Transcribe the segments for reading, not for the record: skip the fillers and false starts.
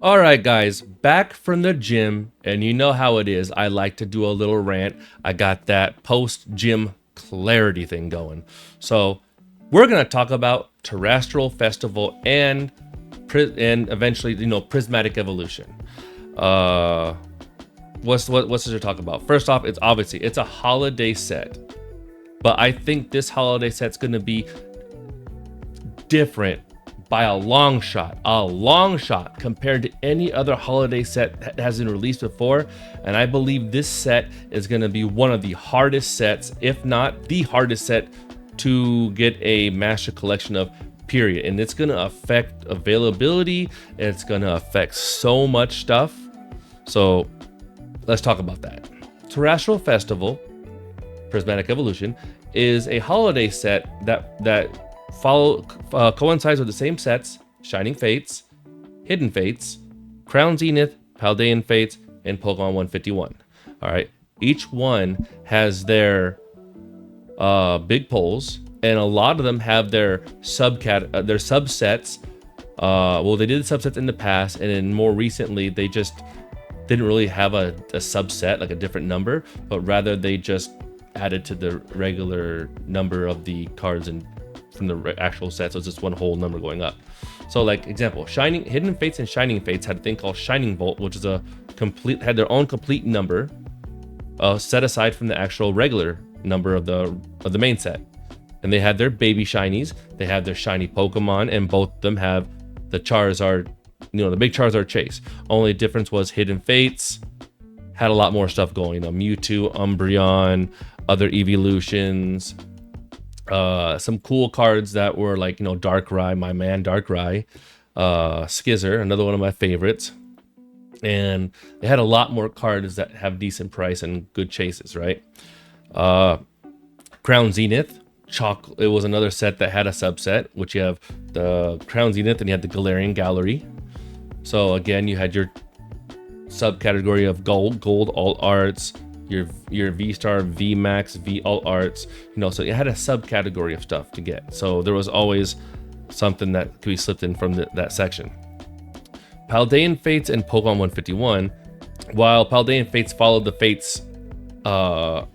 All right, guys, back from the gym, and you know how it is. I like to do a little rant. I got that post-gym clarity thing going. So we're gonna talk about Terrestrial Festival and eventually, Prismatic Evolution. Uh, what's there to talk about? First off, it's a holiday set, but I think this holiday set's gonna be different by a long shot compared to any other holiday set that has been released before. And I believe this set is going to be one of the hardest sets, if not the hardest set, to get a master collection of, period. And it's going to affect availability. It's going to affect so much stuff. So let's talk about that. Terrestrial Festival Prismatic Evolution is a holiday set that coincides with the same sets: Shining Fates, Hidden Fates, Crown Zenith, Paldean Fates, and Pokemon 151. All right, each one has their big polls, and a lot of them have their subsets. Well, they did the subsets in the past, and then more recently they just didn't really have a subset, like a different number, but rather they just added to the regular number of the cards and from the actual set, so it's just one whole number going up. So, like example, Hidden Fates and Shining Fates had a thing called Shining Volt, which is had their own complete number, set aside from the actual regular number of the main set. And they had their baby shinies, they have their shiny Pokemon, and both of them have the Charizard, the big Charizard chase. Only difference was Hidden Fates had a lot more stuff going, Mewtwo, Umbreon, other evolutions, some cool cards that were like, Darkrai, my man Darkrai, Skizzer, another one of my favorites. And they had a lot more cards that have decent price and good chases, right? Crown Zenith, it was another set that had a subset, which you have the Crown Zenith and you had the Galarian Gallery. So again, you had your subcategory of gold alt arts, your V-Star, V-Max, V Alt Arts, so it had a subcategory of stuff to get. So there was always something that could be slipped in from that section. Paldean Fates and Pokemon 151, while Paldean Fates followed the Fates, the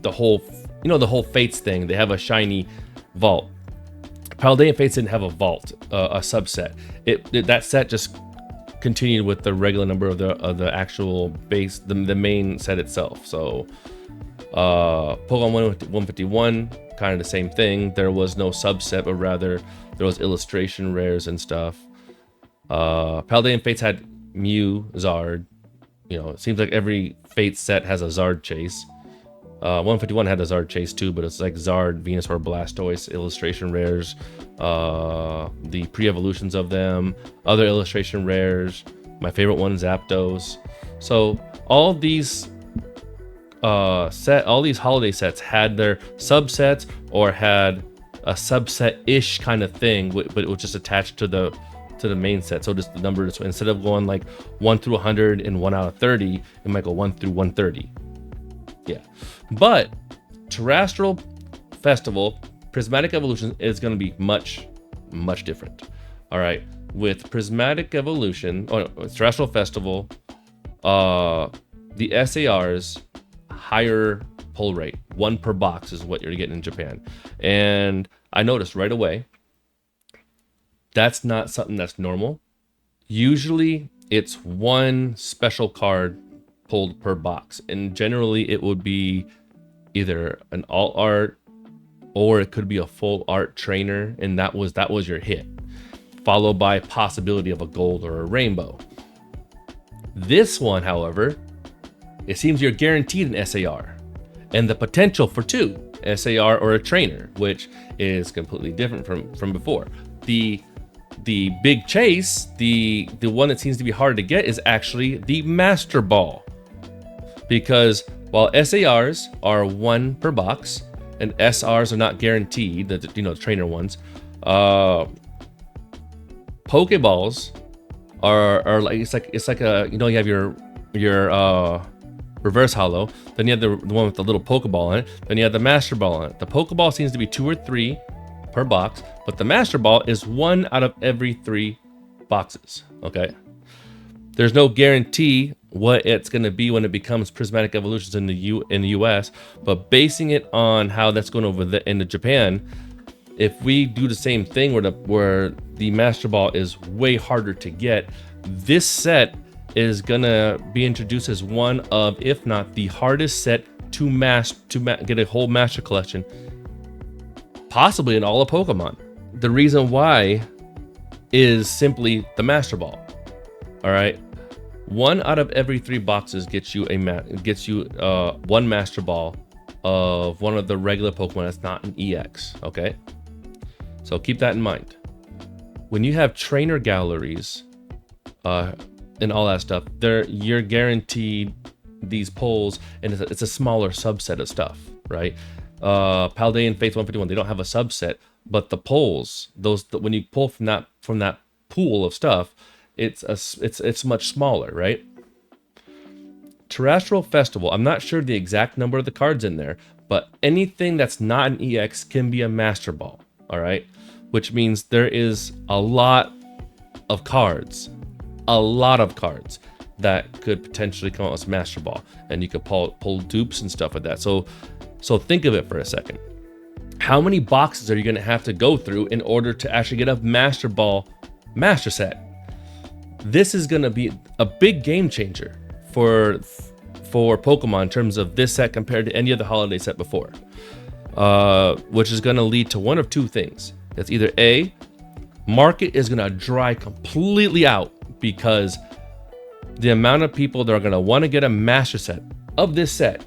whole Fates thing, they have a shiny vault. Paldean Fates didn't have a vault, a subset. That set just continued with the regular number of the actual base, the main set itself. So Pokemon 151, kind of the same thing. There was no subset, but rather there was illustration rares and stuff. Paldean Fates had Mew, Zard. It seems like every Fate set has a Zard chase. 151 had a Zard chase too, but it's like Zard, Venusaur, Blastoise, illustration rares, the pre-evolutions of them, other illustration rares. My favorite one, Zapdos. So all these holiday sets had their subsets or had a subset-ish kind of thing, but it was just attached to the main set. So just the number, instead of going like 1 through 100 and 1 out of 30, it might go 1 through 130. Yeah, but Terrestrial Festival Prismatic Evolution is going to be much different. All right, with Prismatic Evolution, Terrestrial Festival, the SAR's higher pull rate, 1 per box, is what you're getting in Japan. And I noticed right away that's not something that's normal. Usually it's 1 special card pulled per box, and generally it would be either an alt art or it could be a full art trainer, and that was your hit, followed by possibility of a gold or a rainbow. This one, however, it seems you're guaranteed an SAR and the potential for 2 SAR or a trainer, which is completely different from before. The big chase, the one that seems to be hard to get, is actually the Master Ball. Because while SARs are 1 per box and SRs are not guaranteed, the trainer ones, Pokeballs are like it's like a, you have your reverse holo, then you have the one with the little Pokeball in it, then you have the Master Ball in it. The Pokeball seems to be 2 or 3 per box, but the Master Ball is 1 out of every 3 boxes. Okay, There's no guarantee what it's going to be when it becomes Prismatic Evolutions in the US, but basing it on how that's going over into Japan, if we do the same thing where the Master Ball is way harder to get, this set is gonna be introduced as one of, if not the hardest set to get a whole Master Collection, possibly in all of Pokemon. The reason why is simply the Master Ball. All right, 1 out of every 3 boxes gets you one Master Ball of one of the regular Pokemon that's not an EX. Okay, so keep that in mind. When you have trainer galleries and all that stuff, you're guaranteed these pulls, and it's a smaller subset of stuff, right? Paldean Faith 151, they don't have a subset, but the pulls, when you pull from that pool of stuff, it's much smaller, right? Terrestrial Festival, I'm not sure the exact number of the cards in there, but anything that's not an EX can be a Master Ball, all right? Which means there is a lot of cards that could potentially come out as Master Ball, and you could pull dupes and stuff like that. So think of it for a second. How many boxes are you going to have to go through in order to actually get a Master Ball Master Set? This is going to be a big game changer for Pokemon in terms of this set compared to any other holiday set before, which is going to lead to one of two things. It's either A, market is going to dry completely out because the amount of people that are going to want to get a master set of this set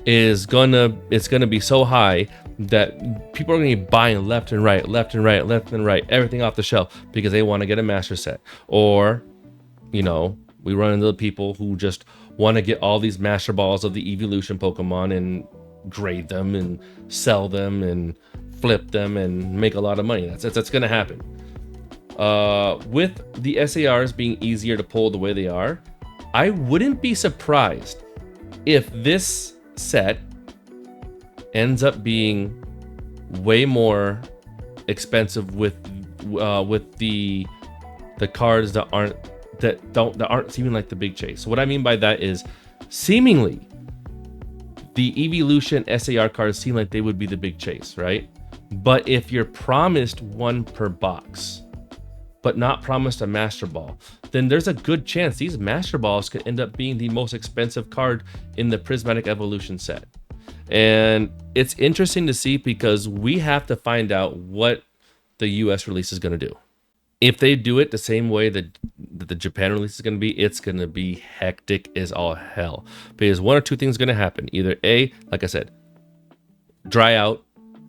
it's going to be so high that people are going to be buying left and right, everything off the shelf because they want to get a master set. Or, we run into the people who just want to get all these Master Balls of the evolution Pokemon and grade them and sell them and flip them and make a lot of money. That's going to happen. With the SARs being easier to pull the way they are, I wouldn't be surprised if this set ends up being way more expensive with the cards that aren't seeming like the big chase. So what I mean by that is, seemingly the evolution SAR cards seem like they would be the big chase, right? But if you're promised one per box but not promised a Master Ball, then there's a good chance these Master Balls could end up being the most expensive card in the Prismatic Evolution set. And it's interesting to see because we have to find out what the US release is going to do. If they do it the same way that the Japan release is going to be, it's going to be hectic as all hell. Because one or two things are going to happen. Either A, like I said,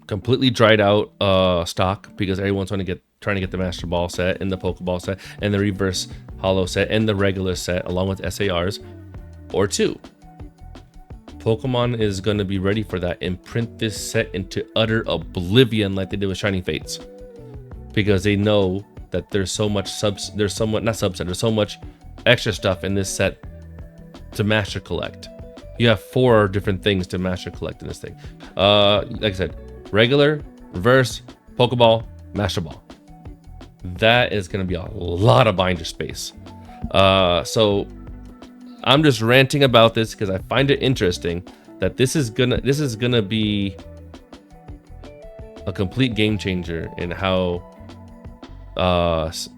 completely dried out stock because everyone's trying to get the Master Ball set and the Pokeball set and the reverse holo set and the regular set along with SARs. Or 2, Pokemon is going to be ready for that and print this set into utter oblivion like they did with Shining Fates, because they know that there's so much extra stuff in this set to master collect. You have 4 different things to master collect in this thing. Like I said, regular, reverse, Pokeball, Master Ball. That is going to be a lot of binder space. So I'm just ranting about this because I find it interesting that this is gonna be a complete game changer in how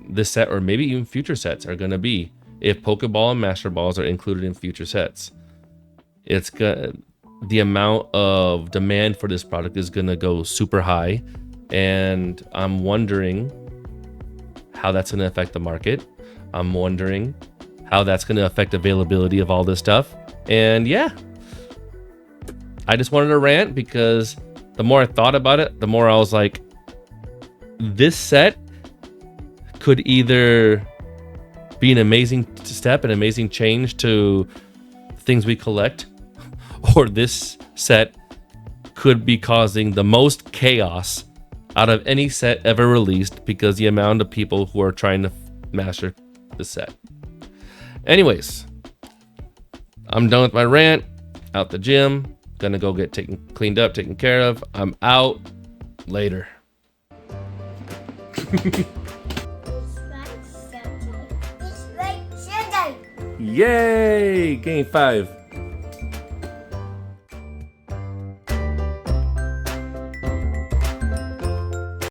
this set, or maybe even future sets, are gonna be if Pokeball and Master Balls are included in future sets. The amount of demand for this product is gonna go super high, and I'm wondering how that's gonna affect the market. I'm wondering how that's gonna affect availability of all this stuff. And yeah, I just wanted to rant because the more I thought about it, the more I was like, this set could either be an amazing step, an amazing change to things we collect, or this set could be causing the most chaos out of any set ever released because the amount of people who are trying to master the set. Anyways, I'm done with my rant. Out the gym, gonna go get cleaned up, taken care of. I'm out. Later. This right, Yay! Game 5.